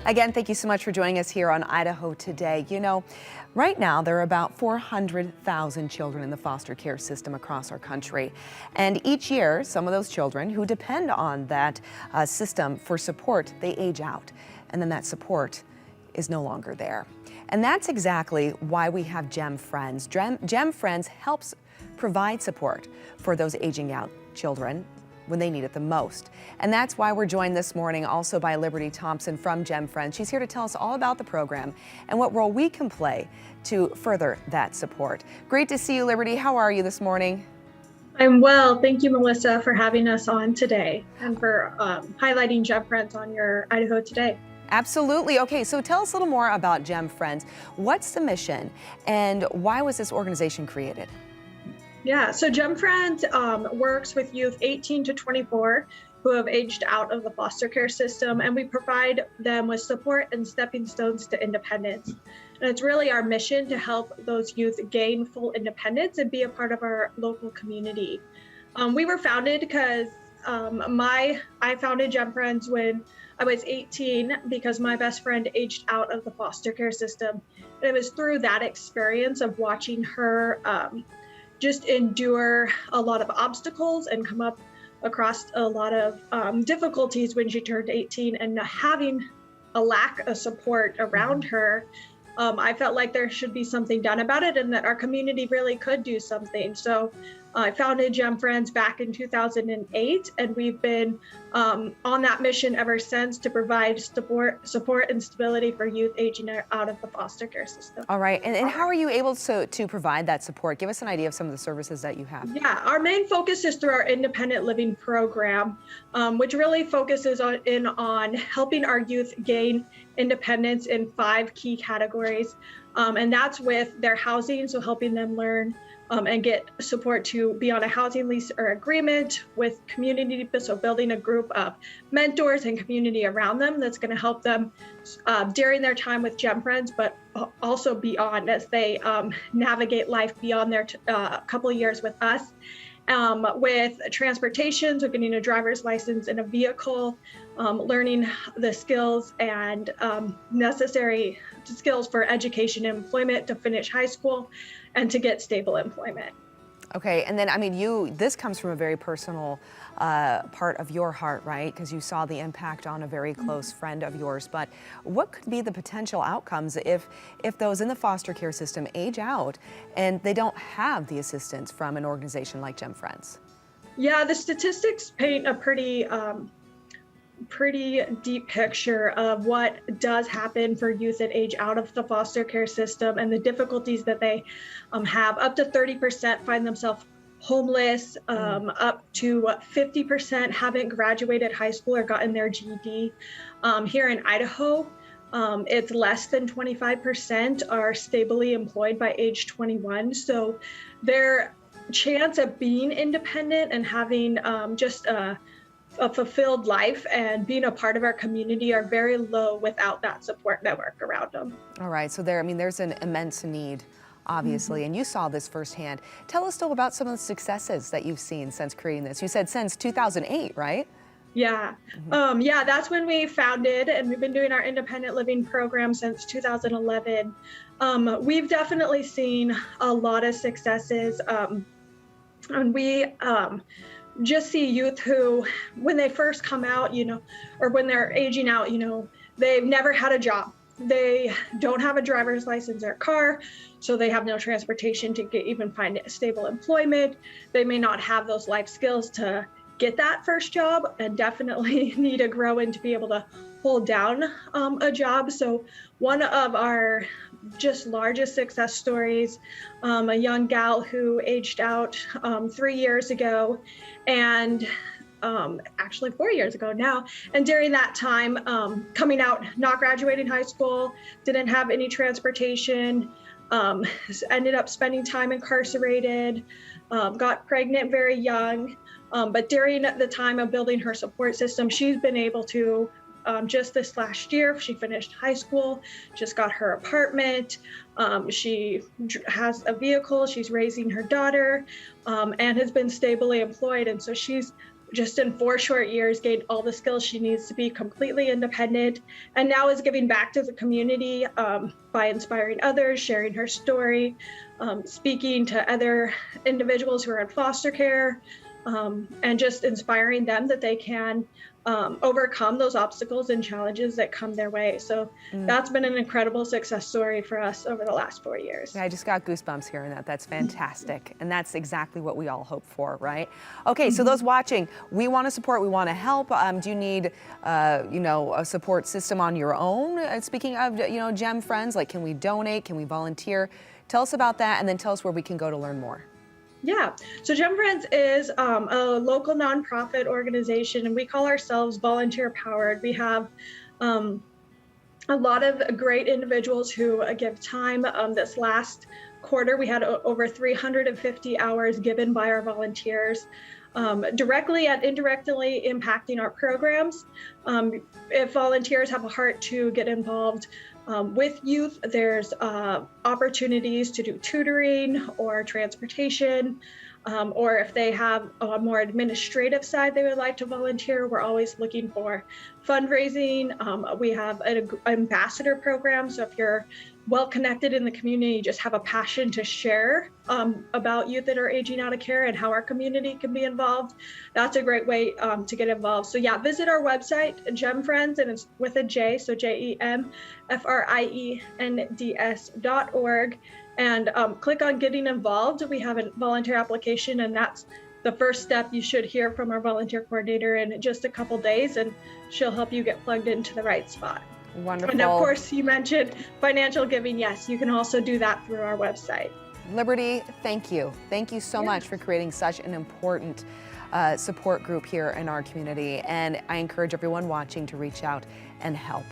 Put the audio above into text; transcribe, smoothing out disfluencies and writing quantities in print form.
Again, thank you so much for joining us here on Idaho Today. You know, right now there are about 400,000 children in the foster care system across our country. And each year, some of those children who depend on that system for support, they age out. And then that support is no longer there. And that's exactly why we have JEMfriends. JEMfriends helps provide support for those aging out children when they need it the most. And that's why we're joined this morning also by Liberty Thompson from JEMfriends. She's here to tell us all about the program and what role we can play to further that support. Great to see you, Liberty. How are you this morning? I'm well. Thank you, Melissa, for having us on today and for highlighting JEMfriends on your Idaho Today. Absolutely. Okay, so tell us a little more about JEMfriends. What's the mission and why was this organization created? Yeah, so JEMfriends works with youth 18 to 24 who have aged out of the foster care system, and we provide them with support and stepping stones to independence. And it's really our mission to help those youth gain full independence and be a part of our local community. We were founded because I founded JEMfriends when I was 18 because my best friend aged out of the foster care system. And it was through that experience of watching her just endure a lot of obstacles and come up across a lot of difficulties when she turned 18, and having a lack of support around her, I felt like there should be something done about it and that our community really could do something. So I founded JEMfriends back in 2008, and we've been on that mission ever since to provide support and stability for youth aging out of the foster care system. All right, and how are you able to provide that support? Give us an idea of some of the services that you have. Yeah, our main focus is through our independent living program, which really focuses on helping our youth gain independence in 5 key categories. And that's with their housing, so helping them learn and get support to be on a housing lease or agreement, with community, so building a group of mentors and community around them that's going to help them during their time with JEMfriends, but also beyond as they navigate life beyond their couple of years with us. With transportation, so getting a driver's license and a vehicle, learning the skills and necessary skills for education and employment to finish high school and to get stable employment. Okay, and then, I mean, this comes from a very personal part of your heart, right? Because you saw the impact on a very close friend of yours. But what could be the potential outcomes if those in the foster care system age out and they don't have the assistance from an organization like JEMfriends? Yeah, the statistics paint a pretty deep picture of what does happen for youth that age out of the foster care system and the difficulties that they have. Up to 30% find themselves homeless, up to 50% haven't graduated high school or gotten their GED. Here in Idaho, it's less than 25% are stably employed by age 21. So their chance of being independent and having just a fulfilled life and being a part of our community are very low without that support network around them. All right, so there's an immense need, obviously, and you saw this firsthand. Tell us still about some of the successes that you've seen since creating this. You said since 2008, right? Yeah, yeah, that's when we founded, and we've been doing our independent living program since 2011. We've definitely seen a lot of successes, and we just see youth who, when they first come out, or when they're aging out, they've never had a job. They don't have a driver's license or car, so they have no transportation to even find stable employment. They may not have those life skills to get that first job, and definitely need to grow and to be able to hold down a job. So one of our just largest success stories, a young gal who aged out 3 years ago, and actually 4 years ago now. And during that time, coming out, not graduating high school, didn't have any transportation, ended up spending time incarcerated, got pregnant very young. But during the time of building her support system, she's been able to, just this last year, she finished high school, just got her apartment, she has a vehicle, she's raising her daughter, and has been stably employed. And so she's just in 4 short years, gained all the skills she needs to be completely independent, and now is giving back to the community by inspiring others, sharing her story, speaking to other individuals who are in foster care, and just inspiring them that they can overcome those obstacles and challenges that come their way. So that's been an incredible success story for us over the last 4 years. Yeah, I just got goosebumps hearing that. That's fantastic. And that's exactly what we all hope for, right? Okay, so those watching, we want to support, we want to help. Do you need, a support system on your own? Speaking of, JEMfriends, like, can we donate? Can we volunteer? Tell us about that, and then tell us where we can go to learn more. Yeah, so JEMfriends is a local nonprofit organization, and we call ourselves volunteer powered. We have a lot of great individuals who give time. This last quarter, we had over 350 hours given by our volunteers, directly and indirectly impacting our programs. If volunteers have a heart to get involved with youth, there's opportunities to do tutoring or transportation, or if they have a more administrative side they would like to volunteer, we're always looking for fundraising. We have an ambassador program, so if you're well connected in the community, you just have a passion to share about youth that are aging out of care and how our community can be involved, that's a great way to get involved. So yeah, visit our website, JEMfriends, and it's with a J, so JEMFRIENDS.org, and click on getting involved. We have a volunteer application, and that's the first step. You should hear from our volunteer coordinator in just a couple days, and she'll help you get plugged into the right spot. Wonderful. And of course, you mentioned financial giving. Yes, you can also do that through our website. Liberty, thank you. Thank you so much for creating such an important support group here in our community. And I encourage everyone watching to reach out and help.